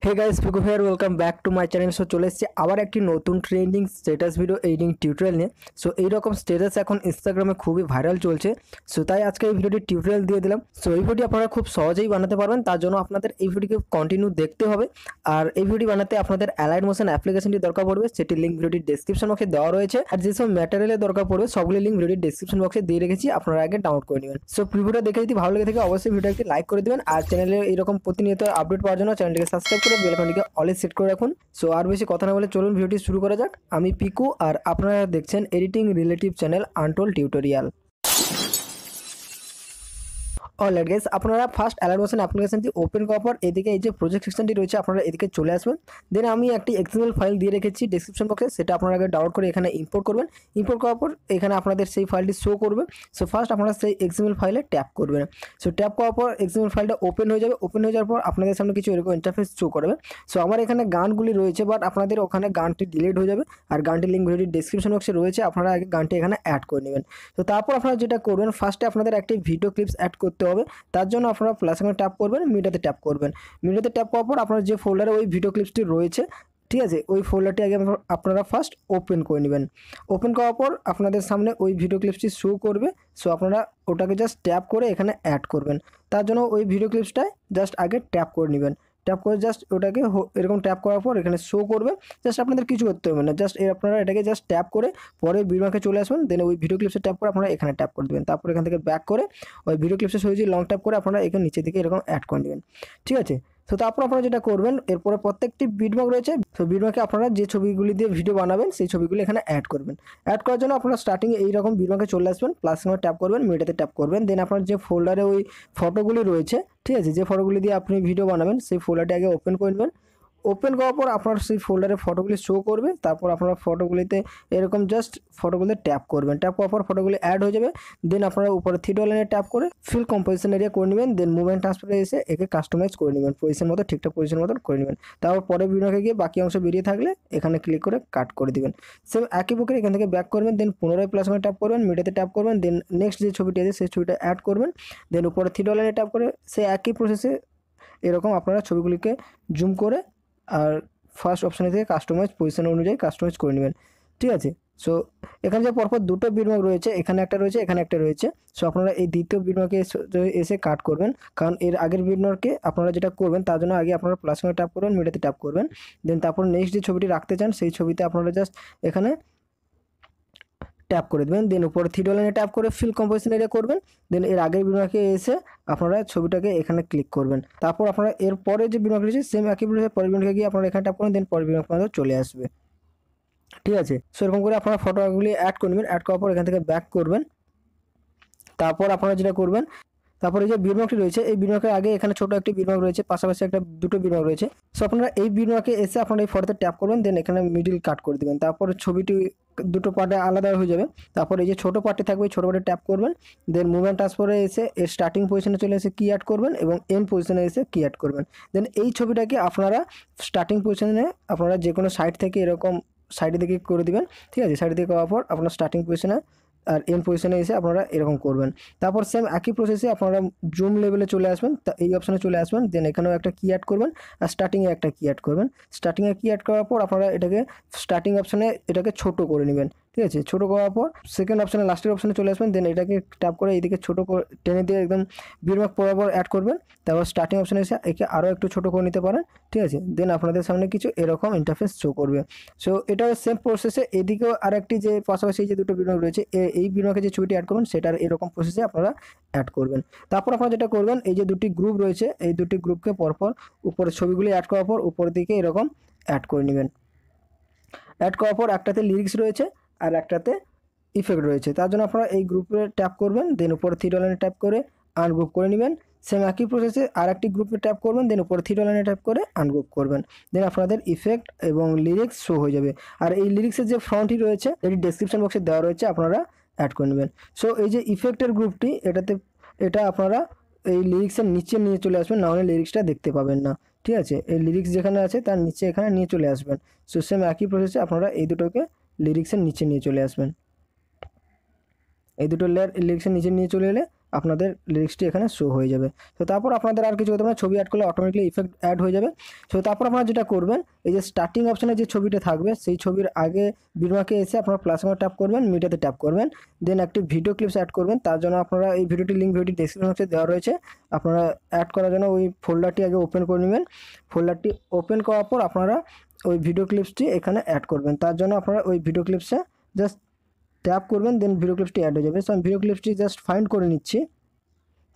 Hey guys, Piku here, welcome back to my channel. So চলে এসেছি আবার একটি নতুন trending status video editing tutorial নিয়ে। সো এইরকম স্ট্যাটাস এখন ইনস্টাগ্রামে খুবই ভাইরাল চলছে। সো তাই আজকে এই ভিডিওটি টিউটোরিয়াল দিয়ে দিলাম। সো এই ভিডিও আপনারা খুব সহজেই বানাতে পারবেন, তার জন্য আপনাদের এই ভিডিওকে কন্টিনিউ দেখতে হবে। আর এই ভিডিও বানাতে আপনাদের অ্যালাইড মোশন অ্যাপ্লিকেশনটি দরকার পড়বে, সেটি লিঙ্ক ভিডিওটির ডেসক্রিপশন বক্সে দেওয়া রয়েছে। আর যেসব ম্যাটেরিয়ালের দরকার পড়বে সবগুলি লিঙ্ক ভিডিওটির ডেসক্রিপশন বক্সে দিয়ে রেখেছি, আপনারা আগে ডাউনলোড করে নেবেন। সো ভিডিওটা দেখে যদি ভালো লেগে থাকে অবশ্যই ভিডিওটি একটি লাইক করে দেবেন, আর চ্যানেলে এরকম প্রতিনিয়ত আপডেট পাওয়ার জন্য চ্যানেলটিকে সাবস্ক্রাইব করে বেল আইকনটিকে অলে সেট করে রাখুন। সো আর বেশি কথা না বলে চলুন ভিডিওটি শুরু করা যাক। আমি পিকু আর আপনারা দেখছেন editing relative channel untold tutorial. Alright guys, আপনারা ফার্স্ট অ্যালাইড মোশন অ্যাপ্লিকেশনটি ওপেন করার পর এদিকে এই যে প্রজেক্ট সেকশনটি রয়েছে আপনারা এদিকে চলে আসবেন। দেন আমি একটি এক্সএমএল ফাইল দিয়ে রেখেছি ডেসক্রিপশন বক্সে, সেটা আপনারা আগে ডাউনলোড করে এখানে ইম্পোর্ট করবেন। ইম্পোর্ট করার পর এখানে আপনাদের সেই ফাইলটি শো করবে। সো ফার্স্ট আপনারা সেই এক্সএমএল ফাইলে ট্যাপ করবেন। সো ট্যাপ করার পর এক্সএমএল ফাইলটা ওপেন হয়ে যাবে। ওপেন হয়ে যাওয়ার পর আপনাদের সামনে কিছু এরকম ইন্টারফেস শো করবে। সো আমার এখানে গানগুলি রয়েছে, বাট আপনাদের ওখানে গানটি ডিলিট হয়ে যাবে। আর গানটির লিঙ্ক ভিডিওর ডেসক্রিপশন বক্সে রয়েছে, আপনারা আগে গানটি এখানে অ্যাড করে নেবেন। তো তারপর আপনারা যেটা করবেন, ফার্স্টে আপনাদের একটি ভিডিও ক্লিপস অ্যাড করতে হবে। তার জন্য আপনারা প্লাস আইকনে ট্যাপ করবেন, মিডিয়াতে ট্যাপ করবেন। মিডিয়াতে ট্যাপ করার পর আপনার যে ফোল্ডারে ওই ভিডিও ক্লিপসটি রয়েছে, ঠিক আছে, ওই ফোল্ডারটি আগে আপনারা ফার্স্ট ওপেন করে নেবেন। ওপেন করার পর আপনাদের সামনে ওই ভিডিও ক্লিপসটি শো করবে। সো আপনারা ওটাকে জাস্ট ট্যাপ করে এখানে অ্যাড করবেন। তার জন্য ওই ভিডিও ক্লিপসটায় জাস্ট আগে ট্যাপ করে নেবেন। ট্যাপ করে জাস্ট ওটাকে এরকম ট্যাপ করার পর এখানে শো করবে। জাস্ট আপনাদের কিছু করতে হবে না, জাস্ট আপনারা এটাকে জাস্ট ট্যাপ করে পরে ভিডিওকে চলে আসবেন। দেন ওই ভিডিও ক্লিপসে ট্যাপ করে আপনারা এখানে ট্যাপ করে দেবেন। তারপর এখান থেকে ব্যাক করে ওই ভিডিও ক্লিপসে সহজেই লং ট্যাপ করে আপনারা এখানে নিচে দিকে এরকম অ্যাড করে নেবেন, ঠিক আছে। তো তারপর আপনারা যেটা করবেন, এরপরে প্রত্যেকটি বিটমার্ক রয়েছে। তো বিটমার্কে আপনারা যে ছবিগুলি দিয়ে ভিডিও বানাবেন সেই ছবিগুলি এখানে অ্যাড করবেন। অ্যাড করার জন্য আপনারা স্টার্টিংয়ে এইরকম বিটমার্কে চলে আসবেন, প্লাস ট্যাপ করবেন, মিডিয়াতে ট্যাপ করবেন। দেন আপনার যে ফোল্ডারে ওই ফটোগুলি রয়েছে, ঠিক আছে, যে ফটোগুলি দিয়ে আপনি ভিডিও বানাবেন সেই ফোল্ডারটি আগে ওপেন করে নেবেন। ওপেন করার পর আপনার সেই ফোল্ডারে ফটোগুলি শো করবে। তারপর আপনারা ফটোগুলিতে এরকম জাস্ট ফটোগুলিতে ট্যাপ করবেন। ট্যাপ করার পর ফটোগুলি অ্যাড হয়ে যাবে। দেন আপনারা উপরে থ্রি লাইনে ট্যাপ করে ফিল কম্পোজিশন এরিয়া করে নেবেন। দেন মুভমেন্ট ট্রান্সফারে এসে একে কাস্টমাইজ করে নেবেন, পজিশন মতো ঠিকঠাক পজিশন মতন করে নেবেন। তারপর পরে ভিডিওকে গিয়ে বাকি অংশ বেরিয়ে থাকলে এখানে ক্লিক করে কাট করে দিবেন। সেম একই বুকের এখান থেকে ব্যাক করবেন। দেন পুনরায় প্লাস করে ট্যাপ করবেন, মিডিয়াতে ট্যাপ করবেন। দেন নেক্সট যে ছবিটি আছে সেই ছবিটা অ্যাড করবেন। দেন উপরে থ্রি লাইনে ট্যাপ করে সেই একই প্রসেসে এরকম আপনারা ছবিগুলিকে জুম করে আর ফার্স্ট অপশানে থেকে কাস্টমাইজ পজিশন অনুযায়ী কাস্টমাইজ করে নেবেন, ঠিক আছে। সো এখানে যে পরপর দুটো বিটমার্ক রয়েছে, এখানে একটা রয়েছে, এখানে একটা রয়েছে। সো আপনারা এই দ্বিতীয় বিটমার্কে এসে কাট করবেন, কারণ এর আগের বিটমার্কে আপনারা যেটা করবেন তার জন্য আগে আপনারা প্লাস করে ট্যাপ করবেন, মিডিয়াতে ট্যাপ করবেন। দেন তারপর নেক্সট যে ছবিটি রাখতে চান সেই ছবিতে আপনারা জাস্ট এখানে ট্যাপ করে দেবেন। দেন উপরে থ্রি লাইনে ট্যাপ করে ফিল কম্পোজিশন এরিয়া করবেন। দেন এর আগের বিটমার্কে এসে আপনারা ছবিটাকে এখানে ক্লিক করবেন। তারপর আপনারা এর পরে যে বিটমার্ক রয়েছে সেম একই পরের বিটমার্কে গিয়ে আপনারা এখানে ট্যাপ করবেন। দেন পরের বিটমার্ক আপনাদের চলে আসবে, ঠিক আছে। সো এরকম করে আপনারা ফটোগুলি অ্যাড করে নেবেন। অ্যাড করার পর এখান থেকে ব্যাক করবেন। তারপর আপনারা যেটা করবেন, তারপরে যে বিটমার্কটি রয়েছে এই বিটমার্কের আগে এখানে ছোট একটি বিটমার্ক রয়েছে, পাশাপাশি একটা দুটো বিটমার্ক রয়েছে। সো আপনারা এই বিটমার্কে এসে আপনারা এই ফটোতে ট্যাপ করবেন। দেন এখানে মিডিল কাট করে দেবেন। তারপরে ছবিটি দুটো পার্টে আলাদা হয়ে যাবে। তারপর এই যে ছোটো পার্টটি থাকবে এই ছোটো পার্টে ট্যাপ করবেন। দেন মুভমেন্ট ট্রান্সফারে এসে এর স্টার্টিং পজিশনে চলে এসে কি অ্যাড করবেন এবং এন্ড পজিশনে এসে কি অ্যাড করবেন। দেন এই ছবিটাকে আপনারা স্টার্টিং পজিশনে আপনারা যে কোনো সাইড থেকে এরকম সাইডে দিকে করে দিবেন, ঠিক আছে। সাইডে দিকে করার পর আপনার স্টার্টিং পজিশনে আর এন্ড পজিশনে এসে আপনারা এরকম করবেন। তারপর সেম একই প্রসেসে আপনারা জুম লেভেলে চলে আসবেন, এই অপশানে চলে আসবেন। দেন এখানেও একটা কি অ্যাড করবেন আর স্টার্টিংয়ে একটা কি অ্যাড করবেন। স্টার্টিংয়ে কি অ্যাড করার পর আপনারা এটাকে স্টার্টিং অপশানে এটাকে ছোট করে নেবেন, ঠিক আছে। ছোটো করার পর সেকেন্ড অপশানে লাস্টের অপশানে চলে আসবেন। দেন এটাকে ট্যাপ করে এইদিকে ছোটো করে টেনে দিয়ে একদম বিটমার্ক বরাবর অ্যাড করবেন। তারপর স্টার্টিং অপশানে এসে একে আরও একটু ছোটো করে নিতে পারেন, ঠিক আছে। দেন আপনাদের সামনে কিছু এরকম ইন্টারফেস শো করবে। সো এটা সেম প্রসেসে এদিকেও আরেকটি যে পাশাপাশি যে দুটো বিটমার্ক রয়েছে এই বিটমার্কে যে ছবিটি অ্যাড করবেন সেটার এরকম প্রসেসে আপনারা অ্যাড করবেন। তারপর আপনারা যেটা করবেন, এই যে দুটি গ্রুপ রয়েছে এই দুটি গ্রুপকে পরপর উপরে ছবিগুলি অ্যাড করার পর উপরের দিকে এরকম অ্যাড করে নেবেন। অ্যাড করার পর একটাতে লিরিক্স রয়েছে আর একটাতে ইফেক্ট রয়েছে। তার জন্য আপনারা এই গ্রুপে ট্যাপ করবেন। দেন উপরে থ্রি লাইনে ট্যাপ করে আনগ্রুপ করে নেবেন। সেম একই প্রসেসে আর একটি গ্রুপে ট্যাপ করবেন। দেন উপরে থ্রি লাইনে ট্যাপ করে আনগ্রুপ করবেন। দেন আপনাদের ইফেক্ট এবং লিরিক্স শো হয়ে যাবে। আর এই লিরিক্সের যে ফ্রন্টটি রয়েছে এটি ডেসক্রিপশন বক্সে দেওয়া রয়েছে, আপনারা অ্যাড করে নেবেন। সো এই যে ইফেক্টের গ্রুপটি এটা আপনারা এই লিরিক্সের নিচে নিয়ে চলে আসবেন, নাহলে লিরিক্সটা দেখতে পাবেন না, ঠিক আছে। এই লিরিক্স যেখানে আছে তার নিচে এখানে নিয়ে চলে আসবেন। সো সেম একই প্রসেসে আপনারা এই দুটোকে লিরিক্সের নিচে নিয়ে চলে আসবেন। এই দুটো লেয়ার লিরিক্সের নিচে নিয়ে চলে এলে আপনাদের লিরিক্সটি এখানে শো হয়ে যাবে। তো তারপর আপনাদের আর কিছু করতে হবে না, ছবি অ্যাড করলে অটোমেটিকলি ইফেক্ট অ্যাড হয়ে যাবে। তো তারপর আপনারা যেটা করবেন, এই যে স্টার্টিং অপশানে যে ছবিটা থাকবে সেই ছবির আগে বিটমার্কে এসে আপনারা প্লাস মার্ক ট্যাপ করবেন, মিডিয়াতে ট্যাপ করবেন, দেন একটি ভিডিও ক্লিপস অ্যাড করবেন। তার জন্য আপনারা এই ভিডিওটির লিঙ্ক ভিডিও ডেসক্রিপশন বক্সে দেওয়া রয়েছে। আপনারা অ্যাড করার জন্য ওই ফোল্ডারটি আগে ওপেন করে নেবেন। ফোল্ডারটি ওপেন করার পর আপনারা ওই ভিডিও ক্লিপসটি এখানে অ্যাড করবেন। তার জন্য আপনারা ওই ভিডিও ক্লিপসে জাস্ট ট্যাপ করবেন, দেন ভিডিও ক্লিপসটি অ্যাড হয়ে যাবে। সো আমি ভিডিও ক্লিপসটি জাস্ট ফাইন্ড করে নিচ্ছি।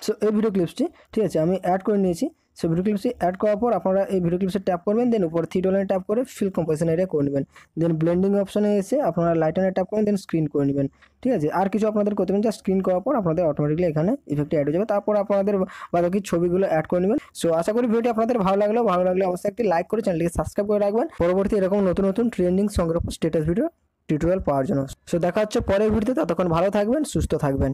সো এই ভিডিও ক্লিপসটি ঠিক আছে আমি অ্যাড করে নিয়েছি। সো ভিডিও ক্লিপসটি অ্যাড করার পর আপনারা এই ভিডিও ক্লিপসে ট্যাপ করবেন, দেন উপর থ্রি ডলারে ট্যাপ করে ফিল কম্পোজিশন এরিয়া করে নেবেন। দেন ব্লেন্ডিং অপশনে এসে আপনারা লাইটারে ট্যাপ করবেন, দেন স্ক্রিন করে নেবেন। ঠিক আছে, আর কিছু আপনাদের করতে হবে, জাস্ট স্ক্রিন করার পর আপনাদের অটোমেটিকলি এখানে ইফেক্টটি অ্যাড হয়ে যাবে। তারপর আপনাদের বাকি ছবিগুলো অ্যাড করে নেবেন। সো আশা করি ভিডিওটি আপনাদের ভালো লাগলে অবশ্যই একটি লাইক করে চ্যানেলটিকে সাবস্ক্রাইব করে রাখবেন পরবর্তী এরকম নতুন নতুন ট্রেন্ডিং সংগ্রহ স্টেটাস ভিডিও টিউটোরিয়াল পাওয়ার জন্য। সো দেখা হচ্ছে পরের ভিডিওতে, ততক্ষণ ভালো থাকবেন, সুস্থ থাকবেন।